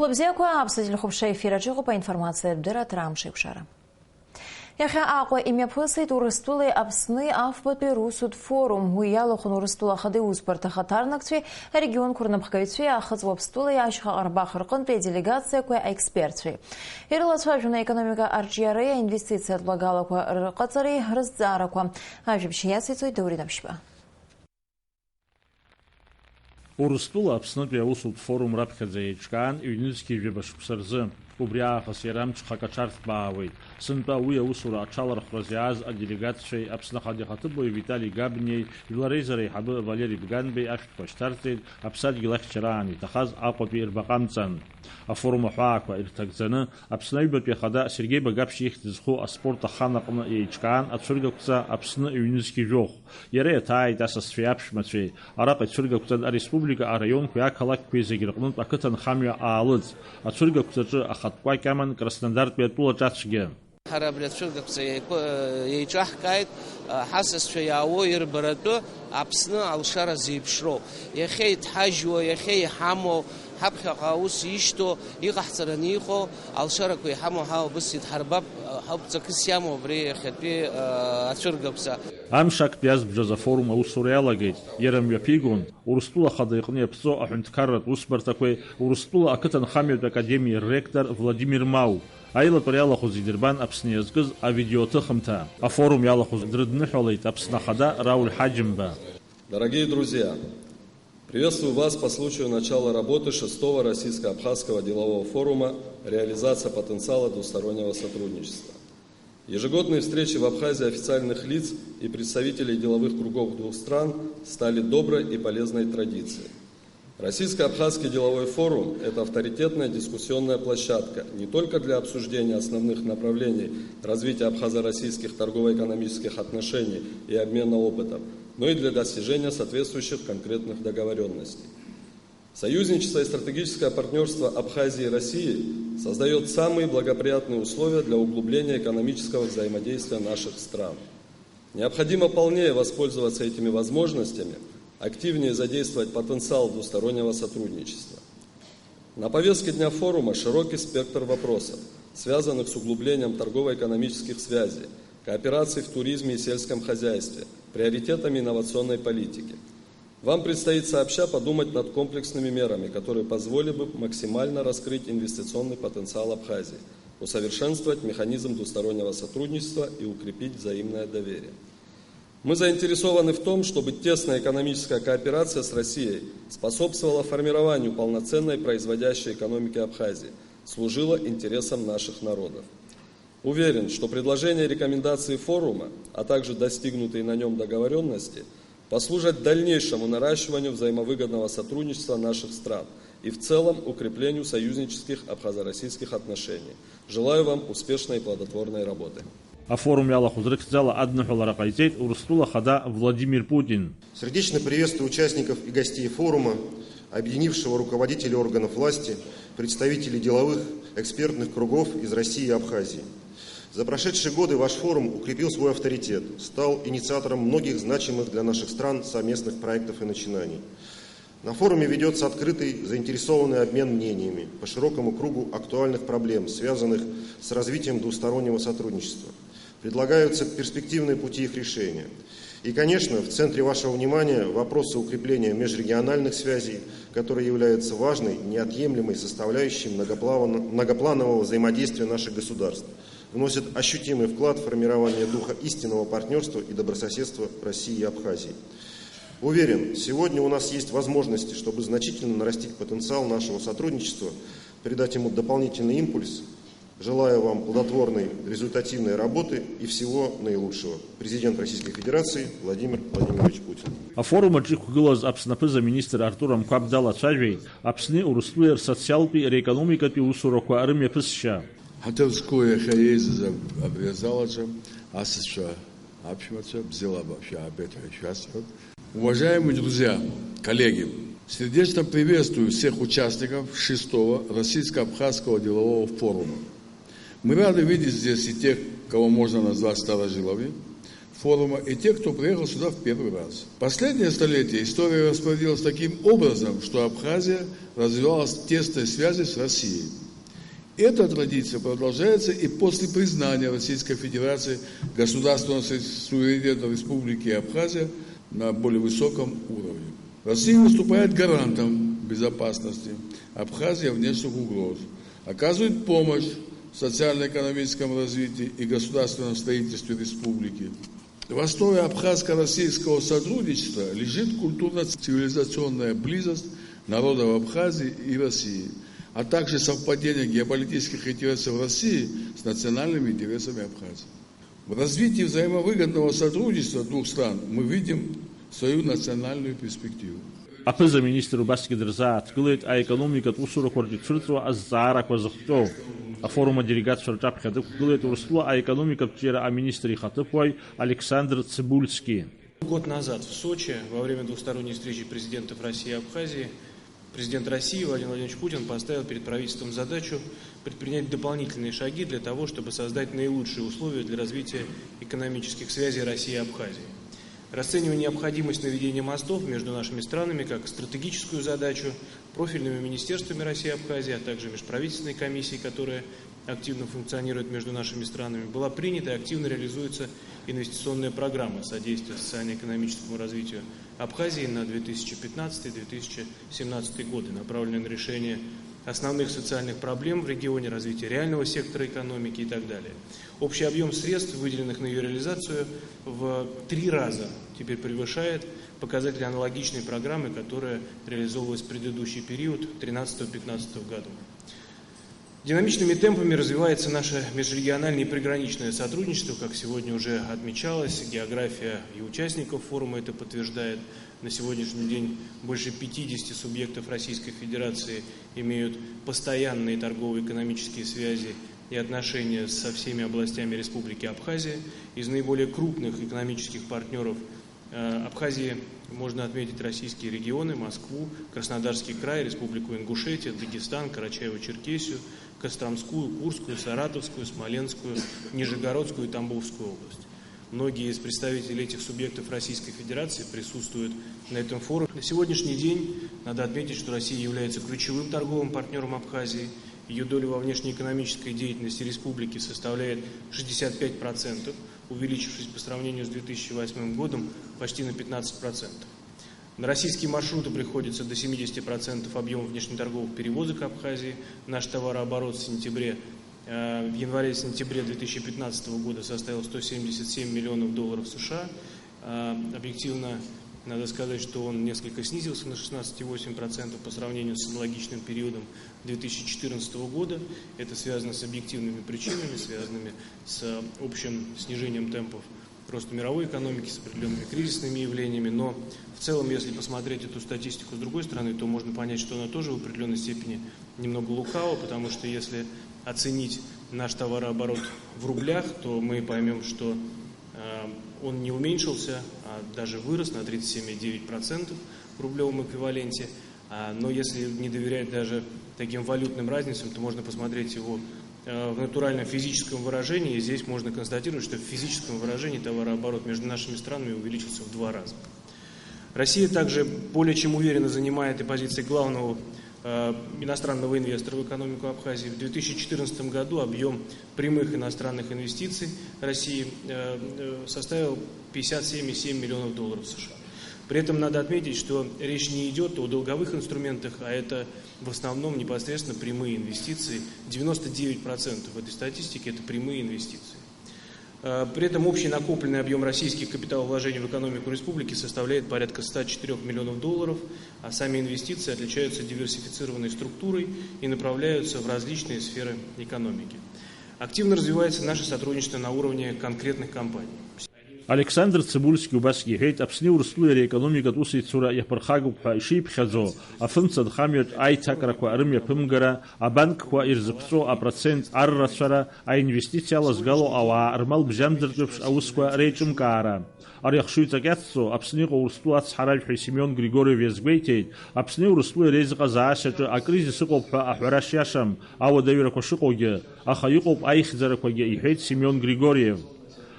Хлопзекуа обсудили хубша эфира джигу по информации Бдера Трамшикшара. Яхя Аква имя пысыт урыстулы апсны авпаперу суд форум гуялохун урыстула хады успорта хатарнакцви регион курнапхкавицви ахыз вапстулы ашха арбахыркын делегация куя экспертви. Ирласважуна экономика арджиарея инвестиция отлагала куя рыкацари раздзара куя. Ажибшия сицой дауридамшба. Урыстула апснытвия усуд форум рапхадзаечкан юнинский жебашпсарзы. Убря хасерам чхакачарт баавей. Сынта уя усура ачалар хразиаз делегацией апснахадихатыбой Виталий Габней, Виларейзарей хабы Валерий Бганбей ашпаштартей, апсад гилахчарани, тахаз акопи ирбакамцан. А форума хуаква иртагзаны, апснайбапи хада Сергей Багапших тизху аспорта ханакна яичкан, ацургакца апсны юнинский жох. Яре тай даса сфиапшмацвей, арак ацургакца республика а район куякалак куизагиркнун акытан хамия аалыц, ацургакца Хатпай каман Краснодар петула чатшген. Харабрят шургакса яичахкайт хасас чаяо ирбарату апсна алшара зипшро. Яхей тхажо, яхей хамо хабхаус ишто игахцаранихо алшара куй хамо хау бисит харбаб хабцаксямо бре хатпи ачургакса. Амшак пяз бжаза форум аусуреалагет ерам япигун урыстула хадайкны псо ахунткарат усбартакой урыстула акытан хамед академии ректор Владимир Мау. Айла париалаху зидирбан апснеязгыз а видеоты хымта. А форум ялаху дрыдныхолейт апснахада Рауль Хаджимба. Дорогие друзья, приветствую вас по случаю начала работы 6-го Российско-Абхазского делового форума «Реализация потенциала двустороннего сотрудничества». Ежегодные встречи в Абхазии официальных лиц и представителей деловых кругов двух стран стали доброй и полезной традицией. Российско-Абхазский деловой форум – это авторитетная дискуссионная площадка не только для обсуждения основных направлений развития абхазо-российских торгово-экономических отношений и обмена опытом, но и для достижения соответствующих конкретных договоренностей. Союзничество и стратегическое партнерство Абхазии и России создает самые благоприятные условия для углубления экономического взаимодействия наших стран. Необходимо полнее воспользоваться этими возможностями, активнее задействовать потенциал двустороннего сотрудничества. На повестке дня форума широкий спектр вопросов, связанных с углублением торгово-экономических связей, кооперацией в туризме и сельском хозяйстве, приоритетами инновационной политики. Вам предстоит сообща подумать над комплексными мерами, которые позволили бы максимально раскрыть инвестиционный потенциал Абхазии, усовершенствовать механизм двустороннего сотрудничества и укрепить взаимное доверие. Мы заинтересованы в том, чтобы тесная экономическая кооперация с Россией способствовала формированию полноценной производящей экономики Абхазии, служила интересам наших народов. Уверен, что предложения и рекомендации форума, а также достигнутые на нем договоренности, послужат дальнейшему наращиванию взаимовыгодного сотрудничества наших стран и в целом укреплению союзнических абхазо-российских отношений. Желаю вам успешной и плодотворной работы. А форум ялаху зрыкзала аднахула ракайтейт урыстула хада Владимир Путин. Сердечно приветствую участников и гостей форума, объединившего руководителей органов власти, представителей деловых, экспертных кругов из России и Абхазии. За прошедшие годы ваш форум укрепил свой авторитет, стал инициатором многих значимых для наших стран совместных проектов и начинаний. На форуме ведется открытый, заинтересованный обмен мнениями по широкому кругу актуальных проблем, связанных с развитием двустороннего сотрудничества. Предлагаются перспективные пути их решения. И, конечно, в центре вашего внимания вопросы укрепления межрегиональных связей, которые являются важной, неотъемлемой составляющей многопланового взаимодействия наших государств, вносят ощутимый вклад в формирование духа истинного партнерства и добрососедства России и Абхазии. Уверен, сегодня у нас есть возможности, чтобы значительно нарастить потенциал нашего сотрудничества, придать ему дополнительный импульс. Желаю вам плодотворной, результативной работы и всего наилучшего. Президент Российской Федерации Владимир Владимирович Путин. А форум аджихугилаз апснапыза министр Артуром Кабдала Цажвей апсны урыстуер социалпи и экономикапи усуроку арымя пысща. Хатевскую хаеза обвязала же, асыша общаться, взяла вообще об этом участвовать. Уважаемые друзья, коллеги, сердечно приветствую всех участников 6-го Российско-Абхазского делового форума. Мы рады видеть здесь и тех, кого можно назвать старожилами. форума и те, кто приехал сюда в первый раз. Последнее столетие история распорядилась таким образом, что Абхазия развивалась в тесной связи с Россией. Эта традиция продолжается и после признания Российской Федерации государственного суверенитета Республики Абхазия на более высоком уровне. Россия выступает гарантом безопасности Абхазии от внешних угроз, оказывает помощь в социально-экономическом развитии и государственном строительстве республики. В основе абхазско-российского сотрудничества лежит культурно-цивилизационная близость народов Абхазии и России, а также совпадение геополитических интересов России с национальными интересами Абхазии. В развитии взаимовыгодного сотрудничества двух стран мы видим свою национальную перспективу. Апыза министр убасгьы дырзааҭгылеит аекономикатә усурақәа рҿы ицәырҵуа азҵаарақәа зыхҟьоу. Афорум делегациа рҿаԥхьа дықәгылеит Урыстәыла аекономикатә ҿиара аминистр ихаҭыԥуаҩ Александр Цыбульский. Год назад в Сочи, во время двусторонней встречи президентов России и Абхазии, президент России Владимир Владимирович Путин поставил перед правительством задачу предпринять дополнительные шаги для того, чтобы создать наилучшие условия для развития экономических связей России и Абхазии. Расценивая необходимость наведения мостов между нашими странами как стратегическую задачу профильными министерствами России и Абхазии, а также межправительственной комиссией, которая активно функционирует между нашими странами, была принята и активно реализуется инвестиционная программа содействия социально-экономическому развитию Абхазии на 2015-2017 годы, направленная на решение основных социальных проблем в регионе, развитие реального сектора экономики и так далее. Общий объем средств, выделенных на ее реализацию, в 3 раза теперь превышает показатели аналогичной программы, которая реализовывалась в предыдущий период, 2013-2015 году. Динамичными темпами развивается наше межрегиональное и приграничное сотрудничество, как сегодня уже отмечалось. География и участников форума это подтверждает. На сегодняшний день больше 50 субъектов Российской Федерации имеют постоянные торгово-экономические связи и отношения со всеми областями Республики Абхазия. Из наиболее крупных экономических партнеров Абхазии можно отметить российские регионы: Москву, Краснодарский край, Республику Ингушетия, Дагестан, Карачаево-Черкесию, Костромскую, Курскую, Саратовскую, Смоленскую, Нижегородскую и Тамбовскую область. Многие из представителей этих субъектов Российской Федерации присутствуют на этом форуме. На сегодняшний день надо отметить, что Россия является ключевым торговым партнером Абхазии. Ее доля во внешнеэкономической деятельности республики составляет 65%, увеличившись по сравнению с 2008 годом почти на 15%. На российские маршруты приходится до 70% объема внешнеторговых перевозок Абхазии. Наш товарооборот в январе-сентябре 2015 года составил $177 миллионов США. Объективно надо сказать, что он несколько снизился на 16,8% по сравнению с аналогичным периодом 2014 года. Это связано с объективными причинами, связанными с общим снижением темпов роста мировой экономики, с определенными кризисными явлениями. Но в целом, если посмотреть эту статистику с другой стороны, то можно понять, что она тоже в определенной степени немного лукава, потому что если оценить наш товарооборот в рублях, то мы поймем, что он не уменьшился, а даже вырос на 37,9% в рублевом эквиваленте. Но если не доверять даже таким валютным разницам, то можно посмотреть его в натуральном физическом выражении. И здесь можно констатировать, что в физическом выражении товарооборот между нашими странами увеличился в 2 раза. Россия также более чем уверенно занимает и позиции главного иностранного инвестора в экономику Абхазии. В 2014 году объем прямых иностранных инвестиций России составил $57,7 миллионов США. При этом надо отметить, что речь не идет о долговых инструментах, а это в основном непосредственно прямые инвестиции. 99% этой статистики – это прямые инвестиции. При этом общий накопленный объем российских капиталовложений в экономику республики составляет порядка $104 миллионов, а сами инвестиции отличаются диверсифицированной структурой и направляются в различные сферы экономики. Активно развивается наше сотрудничество на уровне конкретных компаний. Александр Цыбульский убасгьы иҳәеит, Аԥсни Урыстәылеи реекономикатә усеицура иаԥырхагоуп ҳәа ишиԥхьаӡо, афымца дхамҩатә аиҭакрақәа рымҩаԥымгара, абанкқәа ирзыԥҵәо апроцент аррацәара, аинвестициа алазгало ауаа рмалбжьамдыртә еиԥш аусқәа реиҿымкаара. Ари ахшыҩҵак иацҵо Аԥсны иҟоу Урыстәыла ацҳаражәҳәаҩ Симеон Григорьев иазгәеиҭеит, Аԥсни Урыстәылеи реизыҟазаашьаҿы акризис ыҟоуп ҳәа аҳәара шиашам, ауадаҩрақәа шыҟоугьы, аха иҟоуп аихьӡарақәагьы, иҳәеит Симеон Григорьев.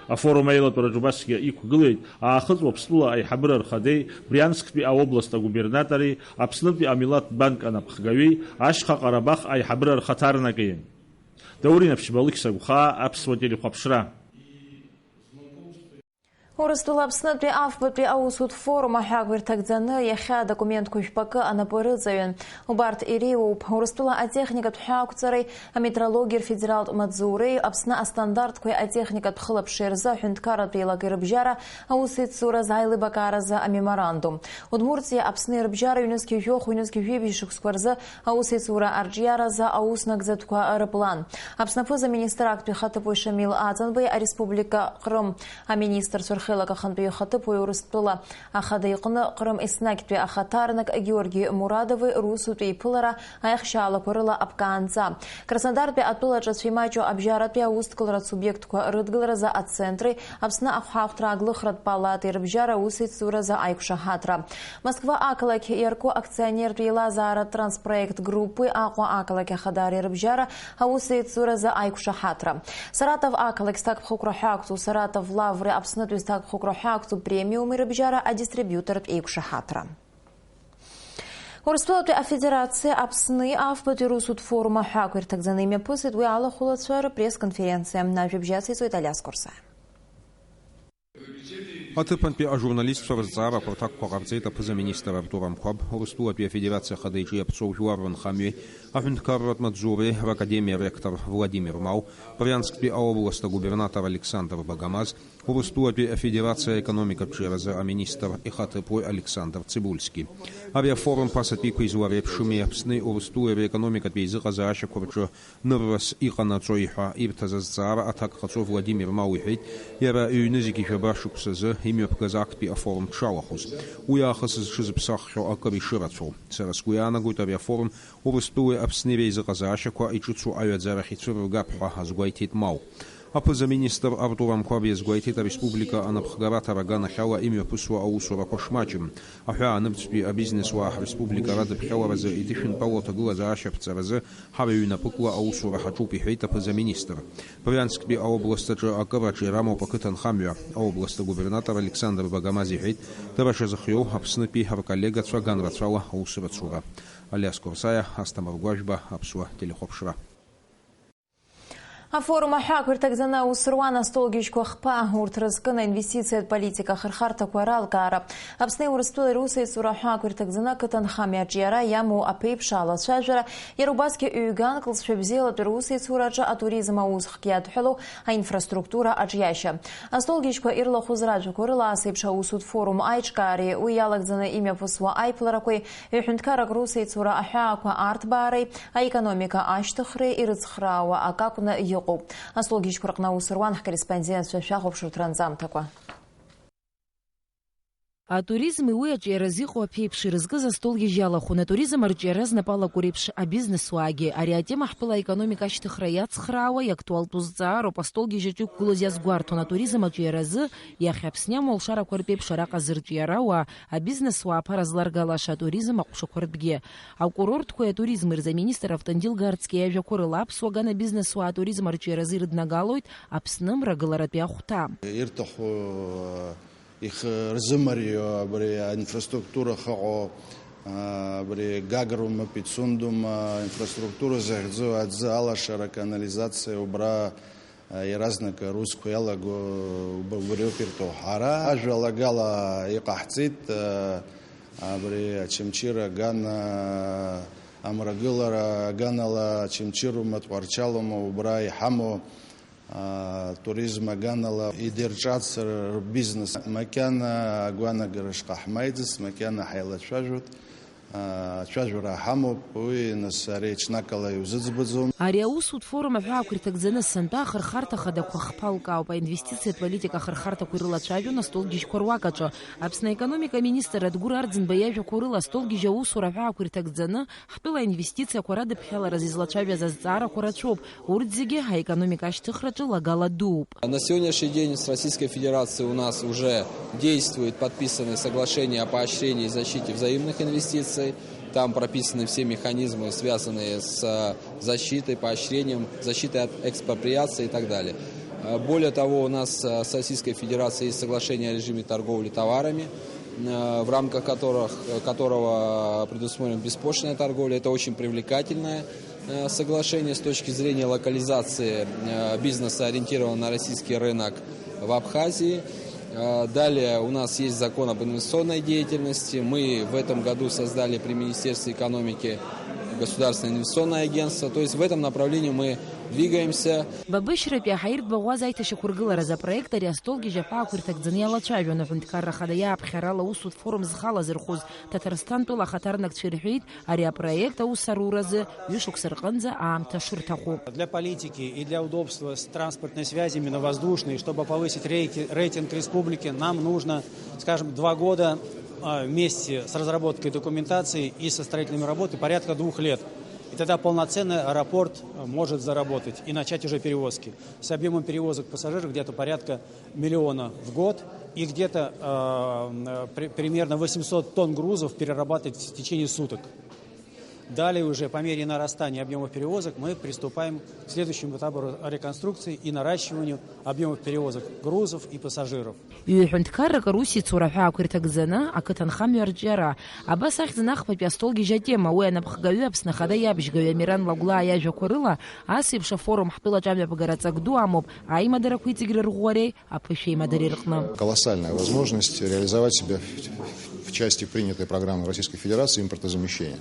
Афорум аилатәара џьубасгьы иқәгылеит аахыҵуа Аԥсныла аиҳабыра рхадеи, Бриансктәи аобласт агубернатори, Аԥснытәи амилаҭтә банк анапхгаҩи, Ашьха Ҟарабах аиҳабыра рхаҭарнаки. Даурин Аԥшьбалықь Сагәхаа, Аԥсуа телехәаԥшра. Урыстәыла Аԥснытәи афбатәи аусутә форум аҳәаақәа ирҭагӡаны иахьа документқәа жәпакы анапарыҵаҩын. Убарҭ иреиуоуп Урыстәыла атехникатә ҳәаақәҵареи, аметрологиеи рфедералтә маҵзуреи, Аԥсны астандартқәеи атехникатә хылаԥшреи рзы аҳәынҭқарратә еилагеи рыбжьара аусеицуразы аилибакааразы амеморандум. Удмуртиа Аԥсны рыбжьара ҩнызқьи жәохә, ҩнызқьи жәибаҩ шықәсқәа рзы аусеицура арҿиаразы ауснагӡатәқәа рыплан. Аԥсны аԥыза-министр актәи ихаҭыԥуаҩ Шамил Аӡынбеи, ареспублика Ҟрым аминистрцәа рхелак ахантәаҩ ихаҭыԥуаҩ Урыстәыла ахада иҟны Ҟрым еснагьтәи ахаҭарнак Георги Мурадови русутә еиԥылара аихшьаалақәа рыла аԥкаанҵа. Краснодартәи атәылаҿы ацәеимаҷу абжьаратәи аусҭкыларатә субиектқәа рыдгыларазы ацентри, Аԥсны ахәҳахәҭра аглыхратә палатеи рыбжьара аусеицуразы аиқәшаҳаҭра. Москва ақалақь иарку акционертә еилазааратә транспроект группи Аҟәа ақалақь ахадареи рыбжьара аусеицуразы аиқәшаҳаҭра. Саратов ақалақь зҭакԥхықәра ҳәаақәҵоу Саратов Лаври Аԥснытәи зҭакԥхықәра ҳәаақәҵоу премиуми рыбжьара адистрибиутортә еиқәшаҳаҭра. Урыстәылатәи афедерациа Аԥсни афбатәи русутә форум аҳәаақәа ирҭагӡаны имҩаԥысит уи алахәлацәа рпресс-конференциа. Ажәабжьас иҵоит Алиас Курсаиа. Аҭыԥантәи ажурналистцәа рызҵаарақәа рҭакқәа ҟарҵеит аԥыза-министр Артур Амқәаб, Урыстәылатәи афедерациа ахадеиҿы иаԥҵәоу жәлар рынхамҩеи, аҳәынҭқарратә маҵзуреи, ракадемиа ректор Владимир Мау, Брянсктәи аобласт агубернатор Александр Багамаз, Урыстәылатәи афедерациа економикатә ҿиаразы аминистр ихаҭыԥуаҩ Александр Цибульски. Ари афорум ԥасатәиқәа излареиԥшыми Аԥсни Урыстәылеи реекономикатәи еизыҟазаашьақәа рҿы ныррас иҟанаҵои ҳәа ирҭаз азҵаара аҭакҟаҵо Владимир Мау иҳәеит, иара ҩны зегьы жәаба шықәсазы имҩаԥгаз актәи афорум дшалахәыз. Уи аахыс зҽызыԥсаххьоу акыр ишырацәоу. Сара сгәы иаанагоит ари афорум Урыстәылеи Аԥсни реизыҟазаашьақәа иҿыцу аҩаӡарахь ицәырыргап ҳәа азгәеиҭеит Мау. Аԥыза-министр Артур Амқәаб иазгәеиҭеит ареспублика анапхгараҭара аганахьала имҩаԥысуа аусурақәа шмаҷым. Аҳәаанырцәтәи абизнесуаа ҳреспублика радыԥхьаларазы идышәынтәалоу аҭагылазаашьа ҳара ҩнапыкла аусура ҳаҿуп иҳәеит аԥыза-министр. Брянсктәи аобласт аҿы акыр аҿиара амоуп ақыҭанхамҩа. Аобласт агубернатор Александр Багамаз иҳәеит, дара шазыхиоу Аԥснытәи рколлегацәа ганрацәала аус рыцура. Алиас Курсаиа, Асҭамыр Гәажәба, Аԥсуа телехәаԥшра. Афорум аҳәаақәа ирҭагӡаны аус руан астолгьежьқәа хԥа, урҭ рызкын аинвестициатә политика ахырхарҭақәа ралкаара. Аԥсни Урыстәылеи русеицура аҳәаақәа ирҭагӡаны ақыҭанхамҩа аҿиара иамоу аԥеиԥш алацәажәара, иара убасгьы ҩ-ганкылсшәа бзиалатәи русеицураҿы атуризм аусхк иадҳәалоу аинфраструктура аҿиашьа. Астолгьежьқәа ирлахәыз ражәақәа рыла асеиԥш аусутә форум аиҿкаареи, уи иалагӡаны имҩаԥысуа аиԥыларақәеи, ҩ-ҳәынҭқаррак русеицура аҳәаақәа арҭбаареи, аекономика ашьҭыхреи ирыцхраауа акакәны иҟоуп. Астолгьежьқәа рҟны аус руан ҳкорреспондентцәа шәахәаԥшырҭа ранӡамҭақәа. Атуризм уи аҿиаразы иҟоу аԥеиԥш ирызкыз астолгьежь иалахәын. Атуризм арҿиара знапалақәа реиԥш абизнесуаагьы. Ари атема ҳтәыла аекономика ашьҭыхра иацхраауа иактуалтәу зҵаароуп. Астолгьежь аҿы иқәгылаз иазгәарҭон. Атуризм аҿиаразы иахьа Аԥсни амалшарақәа рԥеиԥш араҟа зырҿиарауа абизнесуаа ԥара зларгалаша атуризм аҟәшақәа ртәгьы. Акурортқәеи атуризм рзы аминистр Автандил Гарцки иажәақәа рыла аԥсуа ган абизнесуаа атуризм арҿиаразы ирыднагалоит Аԥсны мрагыларатәи ахәҭа. Рзымарио абри инфраструктура хаҟо абри Гагрум Пицундум инфраструктура захьӡу аӡы алашара канализациа убра иаразнак русқәа иалаго убриоуп ирҭо. Ҳара ажәалагала иҟаҳҵеит абри ачымчира ган амрагылара ганала ачымчырума тҟәарчалума убра иҳамоу туризм аганала идырҿац рбизнес макьана агәаанагара шҟаҳмаиӡац макьана ҳаилацәажәоит. Ацәажәара ҳамоуп, уи нас ари ҽнакала иузыӡбаӡом. Ари аусутә форум аҳәаақәа ирҭагӡаны сынтәа ахырхарҭа ахадақәа хԥалкаауп. Аинвестициатә политика ахырхарҭақәа ирылацәажәон астолгьежьқәа руак аҿы. Аԥсны аекономика аминистр Адгәыр Арӡынба иажәақәа рыла астолгьежь аусура аҳәаақәа ирҭагӡаны ҳтәыла аинвестициақәа радыԥхьаларазы излацәажәаз азҵаарақәа рацәоуп. Урҭ зегьы аекономика ашьҭыхраҿы лагала дууп. На сегодняшний день с Российской Федерацией у нас уже действует подписанное соглашение о поощрении и защите взаимных инвестиций. Там прописаны все механизмы, связанные с защитой, поощрением, защитой от экспроприации и так далее. Более того, у нас с Российской Федерацией есть соглашение о режиме торговли товарами, в рамках которого предусмотрена беспошлинная торговля. Это очень привлекательное соглашение с точки зрения локализации бизнеса, ориентированного на российский рынок в Абхазии. Далее у нас есть закон об инвестиционной деятельности. Мы в этом году создали при Министерстве экономики Государственное инвестиционное агентство. То есть в этом направлении мы двигаемся. Бабышры пяхаир баваза это шикургылара за проект Ариастолги Жапа Куртакдзаняла Чавиона Фунткара Хадая Абхарала Усуд форум Зхала Зерхуз Татарстан Тула Хатарнак Черхит Ария проекта Усаруразы Юшук Сарганза Амта Шуртаху. Для политики и для удобства с транспортной связи именно воздушной, чтобы повысить рейтинг республики, нам нужно, скажем, 2 года вместе с разработкой документации и со строительными работами порядка 2 лет. И тогда полноценный аэропорт может заработать и начать уже перевозки. С объемом перевозок пассажиров где-то порядка 1 миллиона в год и где-то примерно 800 тонн грузов перерабатывать в течение суток. Далее уже по мере нарастания объемов перевозок мы приступаем к следующему этапу реконструкции и наращиванию объемов перевозок грузов и пассажиров. Юхунткаррак Руси цурафа Куртакзана, Акатанхам Ярджара. Абас Ахзнах Папиастолги Жатема, Уэна Пхагавюбс, Нахада Ябжгавя Миран Лагула Яжа Курыла, Асипша форум Хпила Джамя Пагарацак Дуамоб, Айма Даракуитигр Руарей, Апышей Мадарирхна. Колоссальная возможность реализовать себя в части принятой программы Российской Федерации импортозамещения.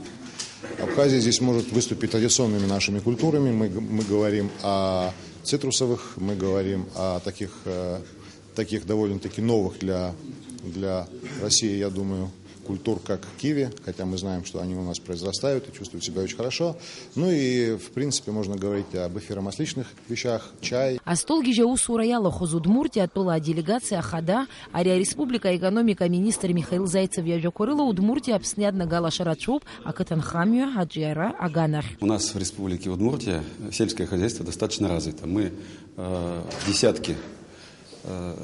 Абхазия здесь может выступить традиционными нашими культурами. Мы говорим о цитрусовых, мы говорим о таких довольно-таки новых для России, я думаю, культур, как киви, хотя мы знаем, что они у нас произрастают и чувствуют себя очень хорошо. Ну и, в принципе, можно говорить об эфиромасличных вещах, чай. Астолги Жаусу Ураяла Хозудмурти отплыла делегация Хада, Ария Республика экономика министр Михаил Зайцев Яжокурыла Удмуртия обснядна Гала Шарачуп, Акатанхамию, Хаджиара, Аганах. У нас в Республике Удмуртия сельское хозяйство достаточно развито. Мы десятки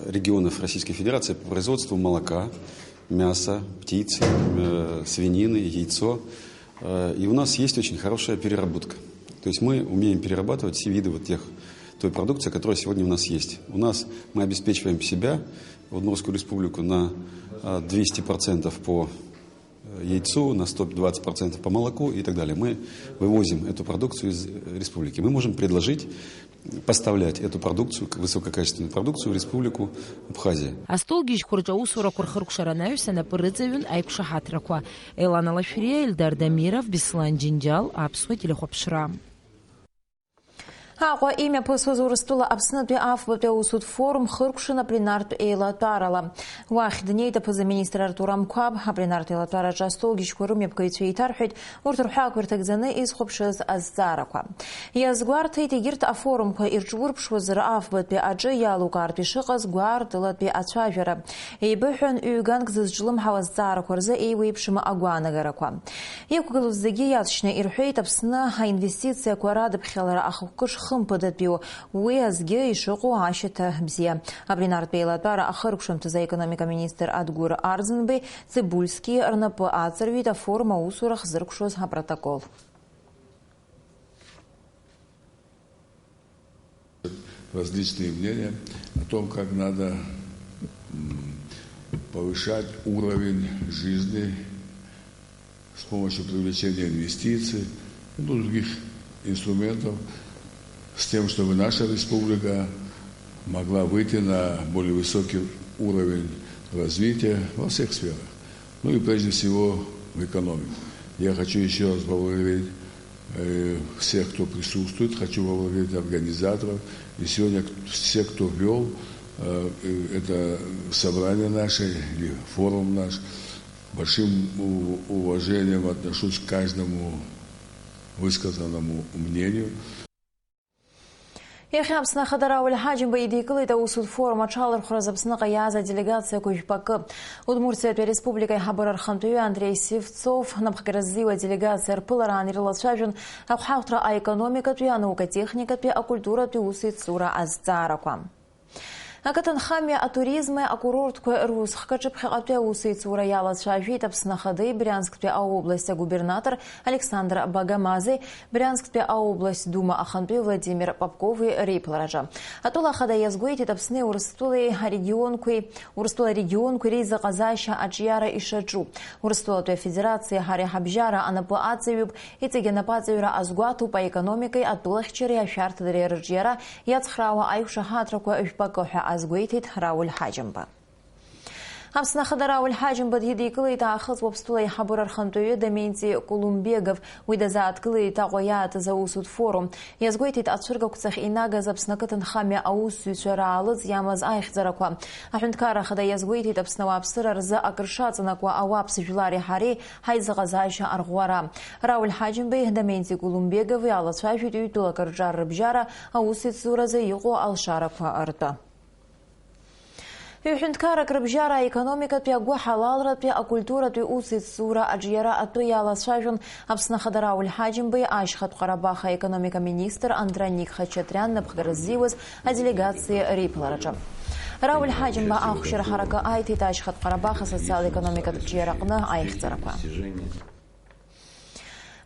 регионов Российской Федерации по производству молока, мяса, птицы, свинины, яйцо. И у нас есть очень хорошая переработка. То есть мы умеем перерабатывать все виды той продукции, которая сегодня у нас есть. Мы обеспечиваем себя, Удмуртскую республику, на 200% по яйцу, на 120% по молоку и так далее. Мы вывозим эту продукцию из республики. Мы можем предложить поставлять эту продукцию, высококачественную продукцию в Республику Абхазия. Астолгиш Курджаусура Курхарукшаранаюся на Пырыцевюн Айпшахатраква. Элана Лашфирия, Эльдар Дамиров, Беслан Джинджал, Апсуа Телехопшра. Аҟәа имҩаԥысуаз Урыстәыла Аԥснытәи афбатәи аусутә форум хыркәшаны апленартә еилатәарала. Уахь днеит аԥыза-министр Артур Амқәаб, апленартә еилатәараҿы астолгьежьқәа рымҩаԥгаҩцәа еиҭарҳәеит урҭ рҳәаақәа ирҭагӡаны изхәаԥшыз азҵаарақәа. Иазгәарҭеит егьырҭ афорумқәа ирҿурԥшуаз афбатәи аҿы иалукаартә ишыҟаз гәаартылатәи ацәажәара. Еибыҳәан ҩ-ганк зызҿлымҳау азҵаарақәа рзы еиуеиԥшым агәаанагарақәа. Иқәгылоз зегьы иаҵшьны ирҳәеит Аԥсны аинвестициақәа радыԥхьалара ахықәкыш хымԥадатәиу уи азгьы ишыҟоу ашьаҭа бзиа. Апленартә еилатәара ахыркәшамҭаз аекономика министр Адгәыр Арӡынбеи Цибульски рнапы аҵарҩит афорум аусура хзыркәшоз апротокол. Различные мнения о том, как надо повышать уровень жизни с помощью привлечения инвестиций и других инструментов, с тем, чтобы наша республика могла выйти на более высокий уровень развития во всех сферах. Ну и прежде всего в экономике. Я хочу еще раз поблагодарить всех, кто присутствует, хочу поблагодарить организаторов и сегодня всех, кто вел это собрание наше, или форум наш. Большим уважением отношусь к каждому высказанному мнению. Иахьа Аԥсны ахадара ауаҩ ҳаџьымба идикылеит аусутә форум аҽалархәра Аԥсныҟа иааз аделегациақәа жәпакы. Удмуртиатәи ареспублика аиҳабыра архантәаҩы Андрей Сивцов напхгара ззиуа аделегациа рԥылараан ирылацәажәон ахәҳахәҭра аекономикатәи, анаукатехникатәи, акультуратәи ус-иҵура азҵаарақәа. Акатанхамия атуризме акурорткwe русхкаҿы ԥхьаҟатәи аусеицура иалацәажәеит Аԥсны Ахадеи Брянсктәи аобласть агубернатор Александр Багамазе, Брянсктәи аобласть дума ахантәи Владимир Попкови реиԥлараҿы. Атәыла Ахада иазгәеиҭеит Аԥсни Урыстәыла регионқәеи реизыҟазаашьа аҿиара ишаҿу. Урыстәылатәи афедерациа ҳара иҳабжьара анапы аҵаҩуп, иҵегьы анапаҵаҩра азгәаҭоуп аекономикеи атәылахьчареи ашәарҭадареи рыҿиара иацхраауа аиқәшаҳаҭрақәа жәпакы ҳәа азгәеиҭеит Рауль Ҳаџьымба. Аԥсны Ахада Рауль Ҳаџьымба дидикылеит аахыҵ Уаԥстәыла аиҳабыра рхантәаҩы Доменти Кулумбегов, уи дазааҭгылеит Аҟәа иаатыз аусутә форум. Иазгәеиҭеит ацәыргақәҵахь инагаз Аԥсны ақыҭанхамҩа аусзуҩцәа раалыҵ иамаз аихьӡарақәа. Аҳәынҭқар Ахада иазгәеиҭеит Аԥсны ауааԥсыра рзы акрышаҵанакуа ауааԥсыжәлари ҳареи ҳаизыҟазаашьа арӷәӷәара. Рауль Ҳаџьымбеи Доменти Кулумбегови алацәажәеит ҩтәылак рҿар рыбжьара аусеицуразы иҟоу алшарақәа ртәы. Ҩ-ҳәынҭқаррак рыбжьара аекономикатәи агәы ҳалалратәи акультуратәи усеицура аҿиара атәы иалацәажәон Аԥсны Ахада Рауль Ҳаџьымбеи ашьхатә Ҟарабах аекономика министр Андроник Хачатриан напхгара зиуаз аделегациа реиԥлараҿы. Рауль Ҳаџьымба ахәшьара ҳаракы аиҭеит ашьхатә Ҟарабах асоциал-економикатә ҿиараҟны аихьӡарақәа.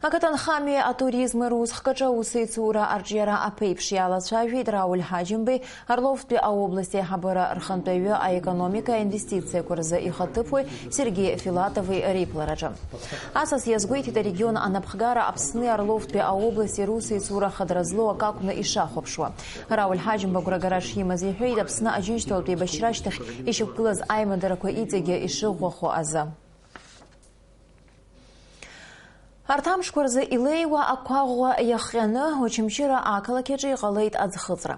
Акатанхамия атуризме русхкаҿы аусеицура арҿиара аԥеиԥш иалацәажәеит Рауль Ҳаџьымбеи Орловтәи аобласть аиҳабыра рхантәаҩы аекономика аинвестициақәа рзы ихаҭыԥуаҩ Сергеи Филатови реиԥлараҿы. Асас иазгәеиҭеит арегион анапхгара Аԥсни Орловтәи аобласти русеицура хадара злоу ак акәны ишахәаԥшуа. Рауль Ҳаџьымба агәрагара шимаз иҳәеит Аԥсны Аџьынџьтәылатәи еибашьра ашьҭахь ишьақәгылаз аимадарақәа иҵегьы ишыӷәӷәахо азы. Арҭ амшқәа рзы илеиуа ақәаӷәа иахҟьаны Очамчыра ақалақь аҿы иҟалеит аӡхыҵра.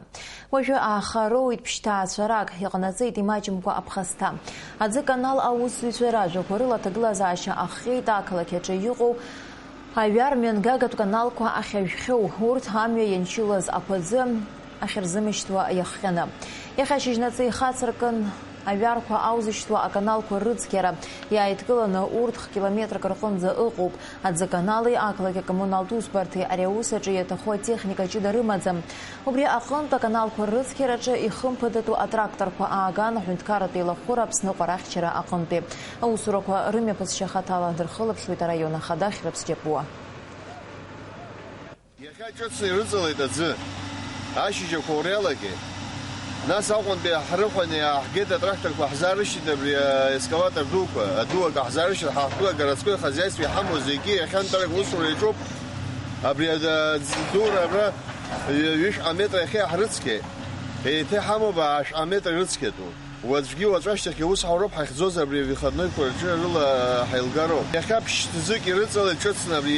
Уажәы аахароуит ԥшьҭаацәарак, иҟанаҵеит имаҷымкәа аԥхасҭа. Аӡы-канал аусзуҩцәа ражәақәа рыла аҭагылазаашьа ахҟьеит ақалақь аҿы иҟоу аҩар-мҩангагатә каналқәа ахьажәхьоу, урҭ амҩа ианчылаз аԥаӡы ахьырзымышьҭуа иахҟьаны. Иахьа ашьыжьнаҵы ихацыркын аҩарқәа аузышьҭуа аканалқәа рыцқьара иааидкыланы урҭ километрак рҟынӡа ыҟоуп. Аӡы-канали ақалақь акоммуналтә усбарҭеи ари аус аҿы иаҭаху атехника ҷыда рымаӡам. Убри аҟынтә аканалқәа рыцқьараҿы ихымԥадатәу атракторқәа ааган аҳәынҭқарратәи илахәыра Аԥсны ҟәарахьчара аҟынтәи. Аусурақәа рымҩаԥысшьа хаҭала дырхылаԥшуеит араион ахада Хьрыԥс Џьапуа. Иахьа ҿыцны ирыҵалеит аӡы, ашьыжьақәа уреалагеит. Нас аҟәантәи ҳрыхәаны иааҳгеит атракторқәа ҳзаарышьҭит абри аескаватор дуқәа, адуак ҳзаарышьҭит ҳахәтәы агородское хозяйство иҳамоу зегьы иахьантәарак усура иаҿуп. Абри адура абра 200 метр иахьа ҳрыцқьеит. Еиҭа иҳамоуп 100 метр ирыцқьатәу. Уаҵәгьы уаҵәашьҭахь ус ҳауроуп ҳахьӡоз абри авихадноиқәа рҿы рыла ҳаилгароуп. Иахьа ԥшьҭӡык ирыҵалеит ҿыцны абри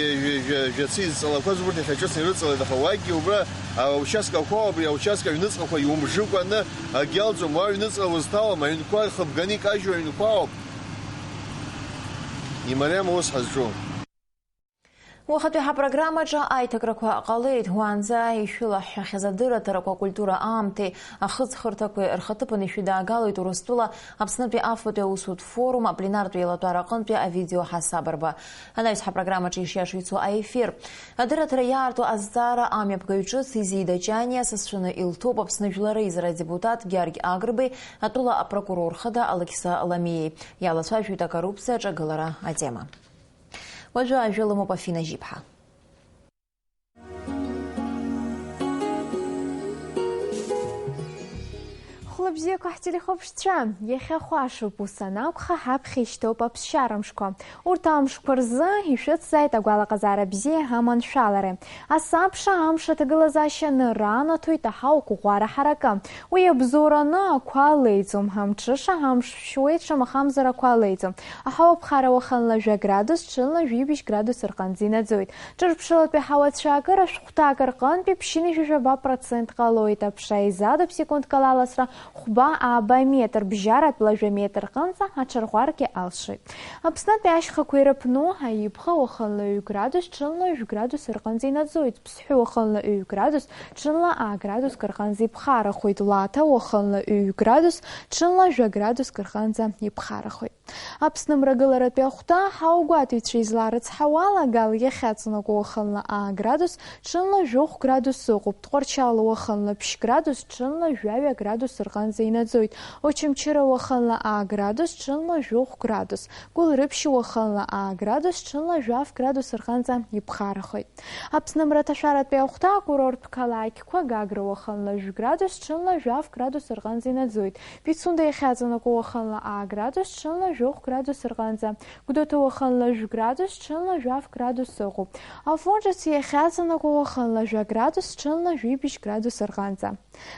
жәацы изҵалақәаз урҭ иахьа ҿыцны ирыҵалеит, аха уагьы убра аучасткақәа абри аучастка аҩныҵҟақәа иумжыкәаны агьалҵуам, уа аҩныҵҟа узҭалом, аҩнқәа хыбганы икажьу аҩнқәа ауп. Имариам ус ҳазҿу. Уахатәи ҳапрограммаҿы аиҭакрақәа ҟалеит. Уаанӡа ишәылаҳҳәахьаз адырраҭарақәа акультура аамҭеи ахыҵхырҭақәеи рхаҭыԥан ишәыдаагалеит Урыстәыла Аԥснытәи афбатәи аусутә форум апленартәи еилатәара аҟынтәи авидеоҳасабырба. Анаҩс ҳапрограммаҿы ишиаша ицо аефир. Адырраҭара иаарту азҵаара амҩаԥгаҩ ҿыц Изида Ҷаниа сасцәаны илҭоуп Аԥсны жәлар реизара адепутат Георги Агрбеи, атәыла апрокурор хада Алықьса Ламиеи. Иалацәажәоит акоррупциа аҿагылара атема. Уажәы ажәылымоуп Афина Жьиԥҳа. Хәлабзиақәа ҳтелехәаԥшцәа, иахьа хәашоуп ус анакәха ҳаԥхьа ишьҭоуп аԥсшьарамшқәа. Урҭ амшқәа рзы ишәыцзааит агәалаҟазаара бзиа аманшәалара. Асы аԥша амш аҭагылазаашьа ныранаҭоит аҳауа ӷәӷәара ҳаракы. Уи абзоураны ақәа алеиҵом, ҳамҽыша ҳамшшәуеит шамахамзар ақәа алеиҵом. Аҳауа ԥхара уахынла 2 градус, ҽынла 2 градус рҟынӡа инаӡоит. Ҿырԥшылатәи ҳауацәакыр ашәҟәҭак рҟынтәи ԥшьыни 7% ҟалоит. Аԥша изадоуп секундкала аласра хәба ааба метр, бжьаратәла 2 метр рҟынӡа аҽарӷәаргьы алшоит. Аԥснытәи ашьхақәа ирыԥну аибӷа уахынла 2 градус, ҽынла 2 градус рҟынӡа инаӡоит. Ԥсҳәы уахынла 2 градус, ҽынла градуск рҟынӡа иԥхарахоит. Лаҭа уахынла 2 градус, ҽынла 2 градуск рҟынӡа иԥхарахоит. Аԥсны мрагыларатәи ахәҭа ҳаугәаҭаҩцәа изларыцҳауала Гал иахьаҵанакуа уахынла градус, ҽынла 2 градус ыҟоуп. Тҟәарчал уахынла ԥшь градус, ҽынла 2 градус рҟынӡа рҟынӡа инаӡоит. Очамчыра уахынла градус, ҽынла 7 градус. Гәылрыԥшь уахынла градус, ҽынла 7 градус рҟынӡа иԥхарахоит. Аԥсны мраҭашәаратәи ахәҭа акурорттә қалақьқәа Гагра уахынла 7 градус, ҽынла 7 градус рҟынӡа инаӡоит. Пицунда иахьаҵанакуа уахынла градус, ҽынла 7 градус рҟынӡа. Гәдоуҭа уахынла 7 градус, ҽынла 7 градус ыҟоуп. Алфонҿац иахьаҵанакуа уахынла 7 градус, ҽынла 7 градус рҟынӡа.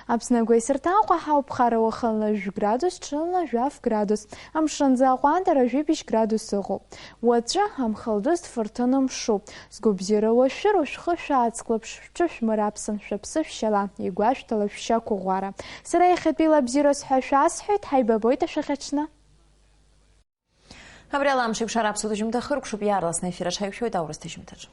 Аԥсны агәеисырҭаҟәа ҳауԥхара уахынла 7 градус, ҽынла 7 градус. Амшынӡа аҟәандара 7 градус ыҟоуп. Уаҵәы амхалдыз фырҭын мшуп. Сгәабзиара уашәыр ушәхы шәааҵклаԥш, шәҽышәмыраԥсын, шәыԥсы шәшьала, игәашәҭала шәшьақәыӷәӷәара. Сара иахьатәи лабзиараз ҳәа шәасҳәоит, ҳаибабоит ашәахьаҽны. Абри ала амшеиԥш араԥсуа дажьымҭахы рықәшуп иаарласны ефир аҽҳаиқәшәоит аурыс дажьымҭаҿы.